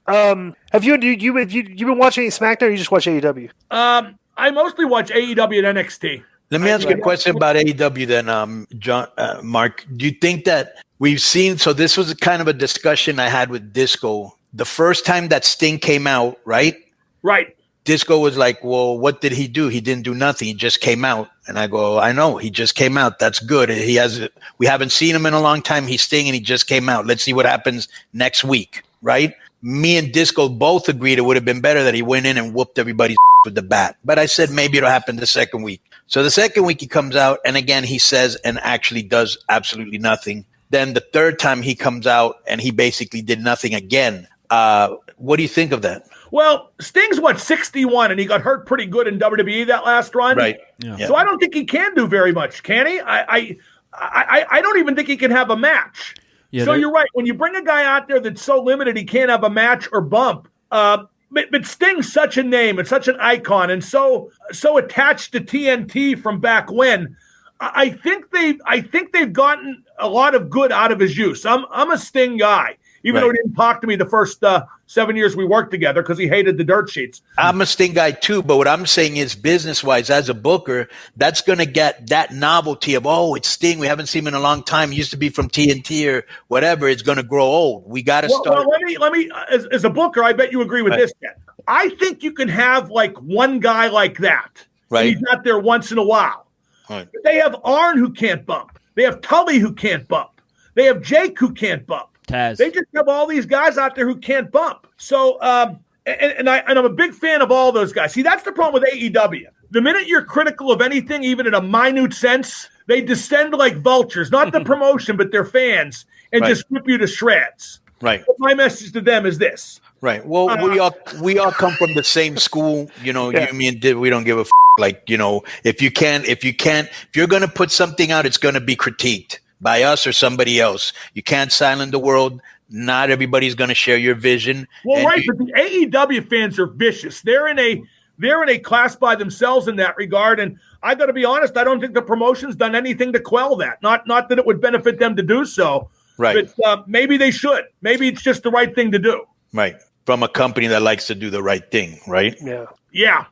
Have you been watching any SmackDown, or you just watch AEW? I mostly watch AEW and NXT. Let me ask you a question about AEW then, John, Mark. Do you think that we've seen? So this was kind of a discussion I had with Disco the first time that Sting came out, right? Right. Disco was like, well, what did he do? He didn't do nothing. He just came out. And I go, I know, he just came out. That's good. We haven't seen him in a long time. He's Sting and he just came out. Let's see what happens next week, right? Me and Disco both agreed it would have been better that he went in and whooped everybody's with the bat. But I said maybe it'll happen the second week. So the second week he comes out and again he says and actually does absolutely nothing. Then the third time he comes out and he basically did nothing again. What do you think of that? Well, Sting's 61, and he got hurt pretty good in WWE that last run. Right. Yeah. So I don't think he can do very much, can he? I don't even think he can have a match. Yeah, so you're right. When you bring a guy out there that's so limited he can't have a match or bump. But Sting's such a name and such an icon and so attached to TNT from back when. I think they've gotten a lot of good out of his use. I'm a Sting guy. Even though he didn't talk to me the first 7 years we worked together because he hated the dirt sheets. I'm a Sting guy too, but what I'm saying is business-wise, as a booker, that's going to get that novelty of, oh, it's Sting. We haven't seen him in a long time. He used to be from TNT or whatever. It's going to grow old. We got to start. Well, let me as a booker, I bet you agree with this, Ken. I think you can have like one guy like that. Right. He's not there once in a while. Right. They have Arn who can't bump. They have Tully who can't bump. They have Jake who can't bump. Taz. They just have all these guys out there who can't bump. So, and I'm a big fan of all those guys. See, that's the problem with AEW. The minute you're critical of anything, even in a minute sense, they descend like vultures. Not the promotion, but their fans, and just rip you to shreds. Right. But my message to them is this. Right. Well, we all come from the same school. You know, you mean we don't give a like. You know, if you're going to put something out, it's going to be critiqued by us or somebody else. You can't silence the world. Not everybody's going to share your vision. Well, right, but the AEW fans are vicious. They're in a class by themselves in that regard. And I got to be honest, I don't think the promotion's done anything to quell that. Not that it would benefit them to do so. Right. But maybe they should. Maybe it's just the right thing to do. Right. From a company that likes to do the right thing. Right. Yeah. Yeah.